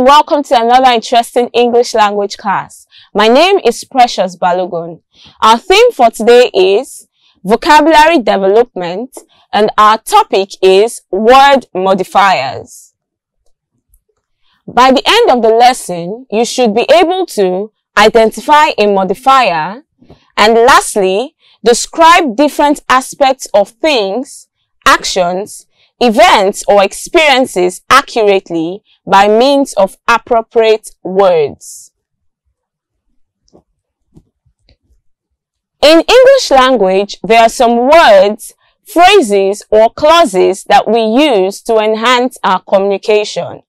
and welcome to another interesting English language class. My name is Precious Balogun. Our theme for today is vocabulary development and our topic is word modifiers. By the end of the lesson, you should be able to identify a modifier and lastly, describe different aspects of things, actions, events or experiences accurately by means of appropriate words. In English language, there are some words, phrases or clauses that we use to enhance our communication.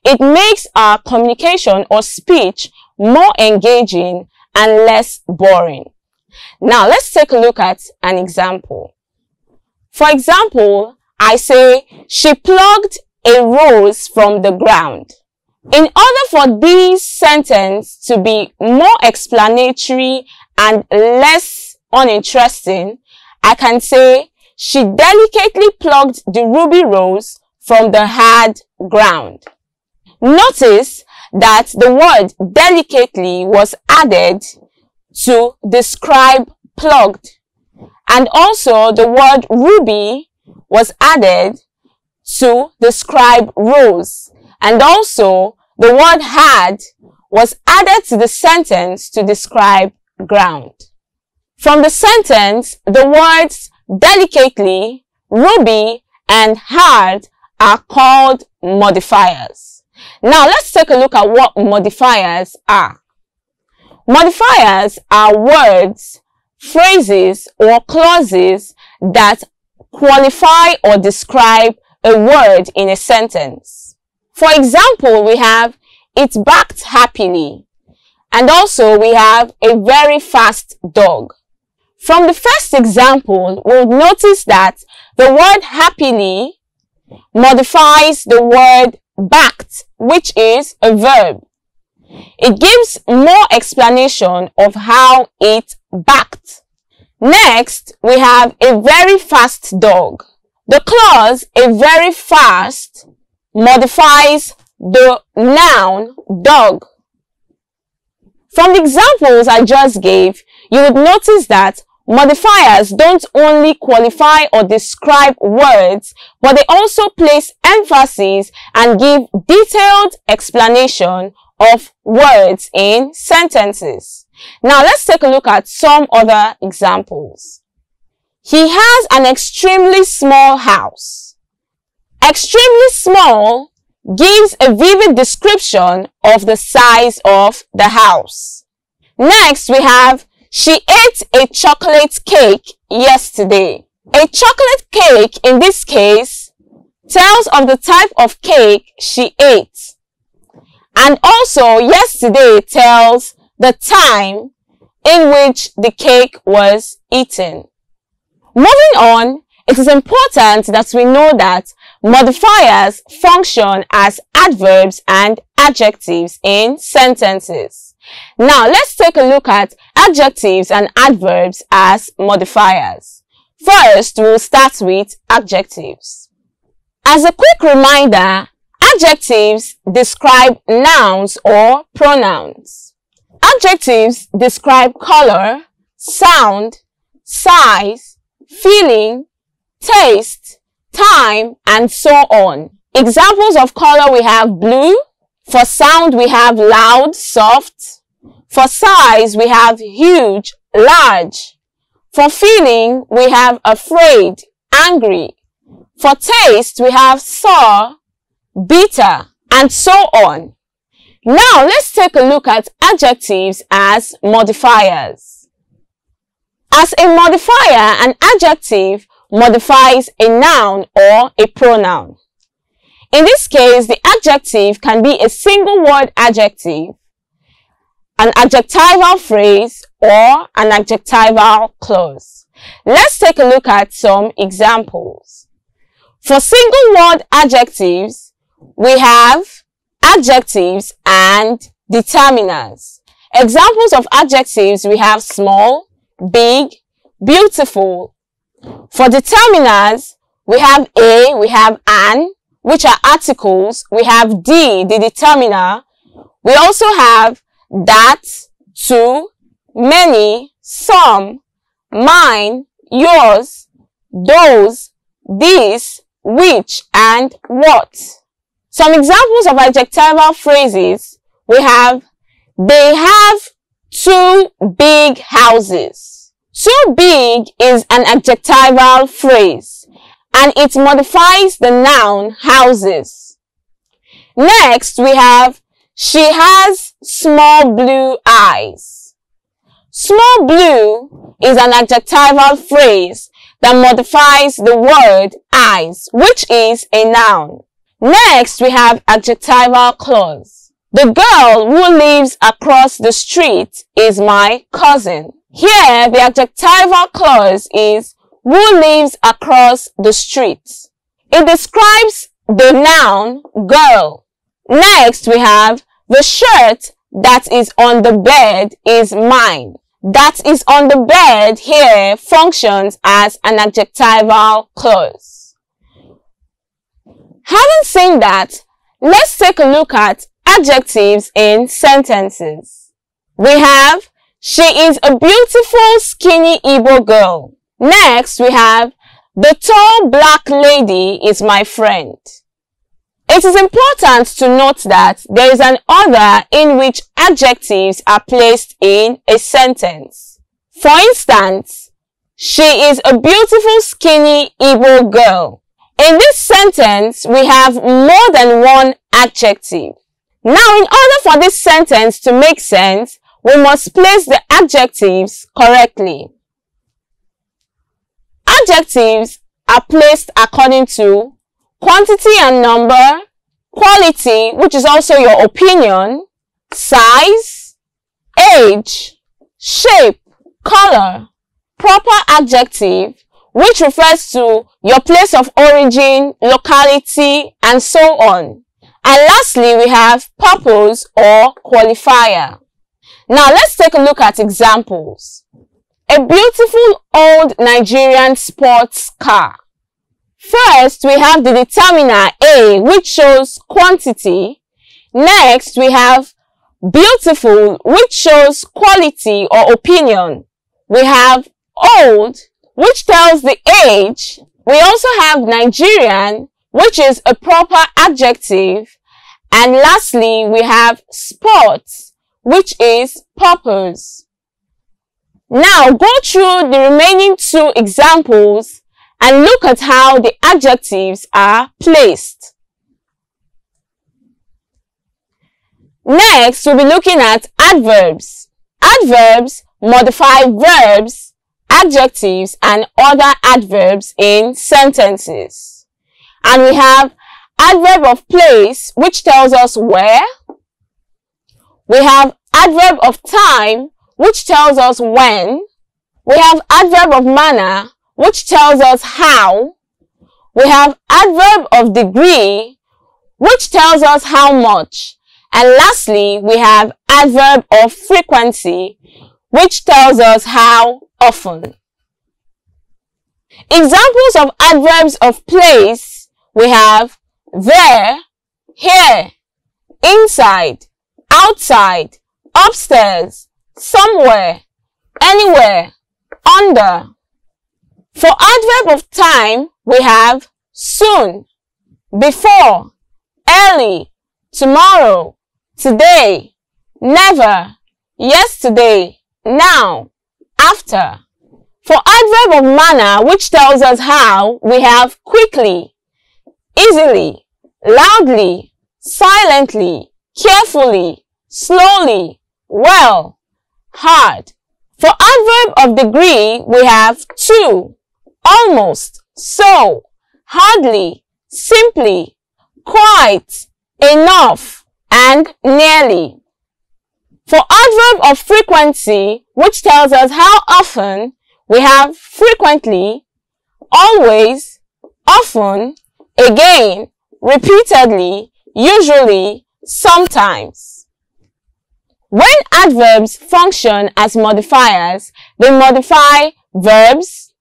It makes our communication or speech more engaging and less boring. Now, let's take a look at an example. For example, I say, she plucked a rose from the ground. In order for this sentence to be more explanatory and less uninteresting, I can say, she delicately plucked the ruby rose from the hard ground. Notice that the word delicately was added to describe plucked, and also the word ruby was added to describe rose, and also the word hard was added to the sentence to describe ground. From the sentence, the words delicately, ruby, and hard are called modifiers. Now let's take a look at what modifiers are. Modifiers are words, phrases, or clauses that qualify or describe a word in a sentence. For example, we have, it barked happily, and also we have a very fast dog. From the first example, we'll notice that the word happily modifies the word barked, which is a verb. It gives more explanation of how it barked. Next, we have a very fast dog. The clause a very fast modifies the noun dog. From the examples I just gave, you would notice that modifiers don't only qualify or describe words, but they also place emphasis and give detailed explanation of words in sentences. Now let's take a look at some other examples. He has an extremely small house. Extremely small gives a vivid description of the size of the house. Next we have, she ate a chocolate cake yesterday. A chocolate cake in this case tells of the type of cake she ate. And also yesterday tells the time in which the cake was eaten. Moving on, it is important that we know that modifiers function as adverbs and adjectives in sentences. Now, let's take a look at adjectives and adverbs as modifiers. First, we'll start with adjectives. As a quick reminder, adjectives describe nouns or pronouns. Adjectives describe color, sound, size, feeling, taste, time, and so on. Examples of color we have blue. For sound we have loud, soft. For size we have huge, large. For feeling we have afraid, angry. For taste we have sour, bitter, and so on. Now let's take a look at adjectives as modifiers. As a modifier, an adjective modifies a noun or a pronoun. In this case, the adjective can be a single word adjective, an adjectival phrase, or an adjectival clause. Let's take a look at some examples. For single word adjectives, we have adjectives and determiners. Examples of adjectives we have small, big, beautiful. For determiners, we have a, we have an, which are articles. We have the determiner. We also have that, to, many, some, mine, yours, those, this, which, and what. Some examples of adjectival phrases. We have, they have 2 big houses. Too big is an adjectival phrase, and it modifies the noun houses. Next, we have, she has small blue eyes. Small blue is an adjectival phrase that modifies the word eyes, which is a noun. Next, we have adjectival clause. The girl who lives across the street is my cousin. Here, the adjectival clause is who lives across the street. It describes the noun girl. Next, we have the shirt that is on the bed is mine. That is on the bed here functions as an adjectival clause. Having seen that, let's take a look at adjectives in sentences. We have, she is a beautiful skinny Igbo girl. Next, we have, the tall black lady is my friend. It is important to note that there is an order in which adjectives are placed in a sentence. For instance, she is a beautiful skinny Igbo girl. In this sentence, we have more than one adjective. Now, in order for this sentence to make sense, we must place the adjectives correctly. Adjectives are placed according to quantity and number, quality, which is also your opinion, size, age, shape, color, proper adjective, which refers to your place of origin, locality, and so on. And lastly, we have purpose or qualifier. Now, let's take a look at examples. A beautiful old Nigerian sports car. First, we have the determiner A, which shows quantity. Next, we have beautiful, which shows quality or opinion. We have old, which tells the age. We also have Nigerian, which is a proper adjective. And lastly, we have sports, which is purpose. Now, go through the remaining 2 examples and look at how the adjectives are placed. Next, we'll be looking at adverbs. Adverbs modify verbs, adjectives, and other adverbs in sentences. And we have adverb of place, which tells us where. We have adverb of time, which tells us when. We have adverb of manner, which tells us how. We have adverb of degree, which tells us how much. And lastly, we have adverb of frequency, which tells us how often. Examples of adverbs of place, we have there, here, inside, outside, upstairs, somewhere, anywhere, under. For adverb of time, we have soon, before, early, tomorrow, today, never, yesterday, now, after. For adverb of manner, which tells us how, we have quickly, easily, loudly, silently, carefully, slowly, well, hard. For adverb of degree, we have to, almost, so, hardly, simply, quite, enough, and nearly. For adverb of frequency, which tells us how often, we have frequently, always, often, again, repeatedly, usually, sometimes. When adverbs function as modifiers, they modify verbs,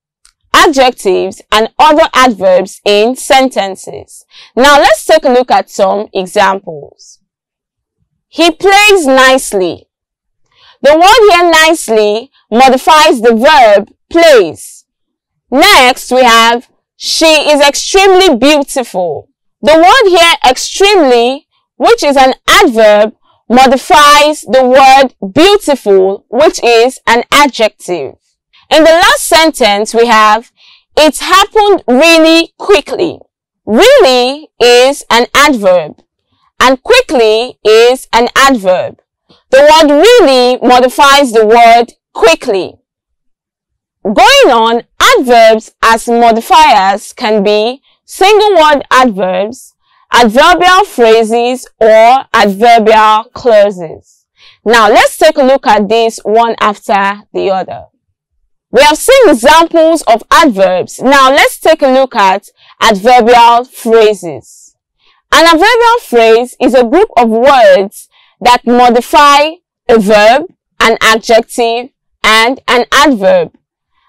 adjectives, and other adverbs in sentences. Now let's take a look at some examples. He plays nicely. The word here nicely modifies the verb plays. Next we have she is extremely beautiful. The word here extremely, which is an adverb, modifies the word beautiful, which is an adjective. In the last sentence we have it happened really quickly. Really is an adverb and quickly is an adverb. The word really modifies the word quickly. Going on, adverbs as modifiers can be single word adverbs, adverbial phrases, or adverbial clauses. Now let's take a look at this one after the other. We have seen examples of adverbs. Now let's take a look at adverbial phrases. An adverbial phrase is a group of words that modify a verb, an adjective, and an adverb.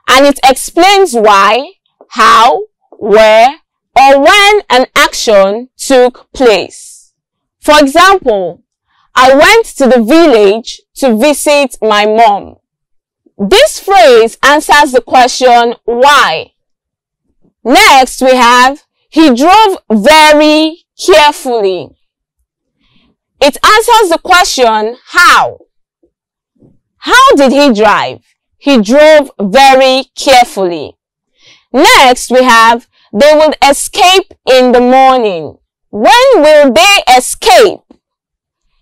And it explains why, how, where, or when an action took place. For example, I went to the village to visit my mom. This phrase answers the question, why? Next, we have, he drove very carefully. It answers the question, how? How did he drive? He drove very carefully. Next, we have, they will escape in the morning. When will they escape?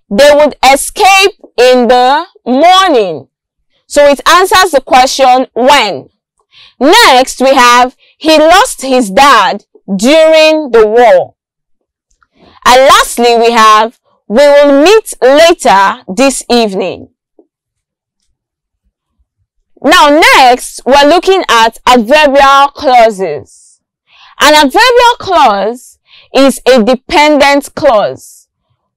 They would escape in the morning. So it answers the question, when. Next, we have, he lost his dad during the war. And lastly, we have, we will meet later this evening. Now next, we're looking at adverbial clauses. An adverbial clause is a dependent clause.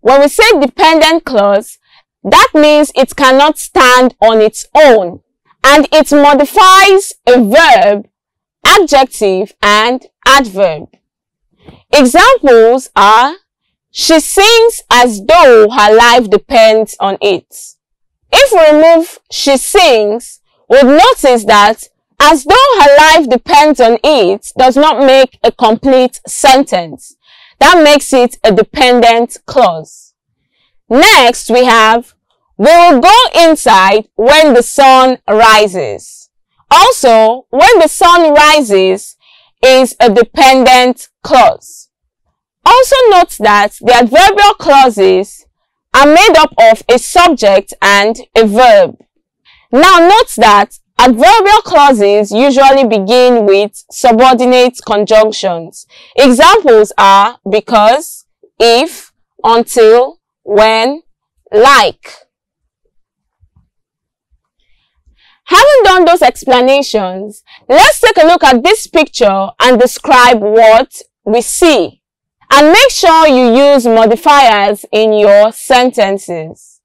When we say dependent clause, that means it cannot stand on its own, and it modifies a verb, adjective, and adverb. Examples are, she sings as though her life depends on it. If we remove she sings, we'll notice that as though her life depends on it does not make a complete sentence. That makes it a dependent clause. Next, we have, we will go inside when the sun rises. Also, when the sun rises is a dependent clause. Also note that the adverbial clauses are made up of a subject and a verb. Now note that adverbial clauses usually begin with subordinate conjunctions. Examples are because, if, until, when, like. Having done those explanations, let's take a look at this picture and describe what we see. And make sure you use modifiers in your sentences.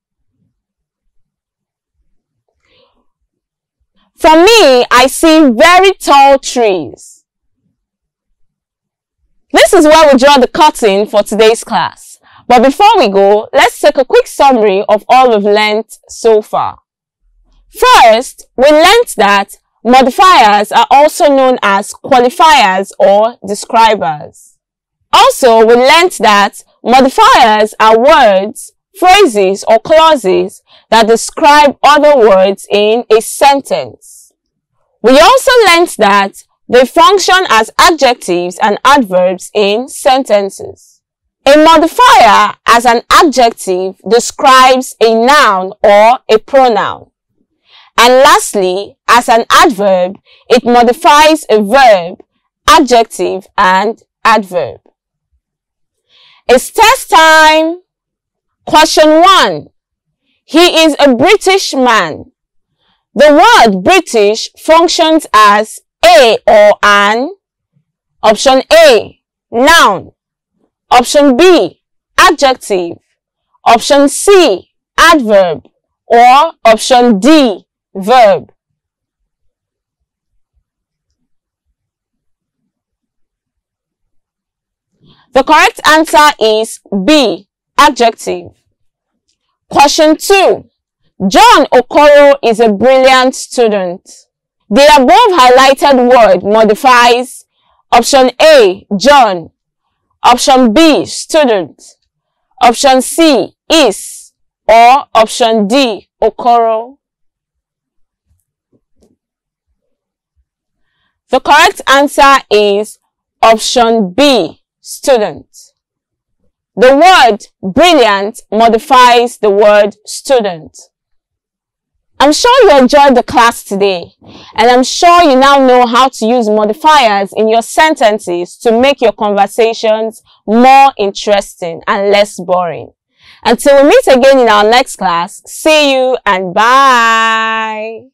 For me, I see very tall trees. This is where we draw the curtain for today's class. But before we go, let's take a quick summary of all we've learned so far. First, we learned that modifiers are also known as qualifiers or describers. Also, we learned that modifiers are words, phrases, or clauses that describe other words in a sentence. We also learned that they function as adjectives and adverbs in sentences. A modifier as an adjective describes a noun or a pronoun. And lastly, as an adverb, it modifies a verb, adjective, and adverb. It's test time. Question 1. He is a British man. The word British functions as a or an. Option A, noun. Option B, adjective. Option C, adverb. Or option D, verb. The correct answer is B, adjective. Question 2. John Okoro is a brilliant student. The above highlighted word modifies option A, John, option B, student, option C, is, or option D, Okoro. The correct answer is option B, student. The word brilliant modifies the word student. I'm sure you enjoyed the class today, and I'm sure you now know how to use modifiers in your sentences to make your conversations more interesting and less boring. Until we meet again in our next class, see you and bye!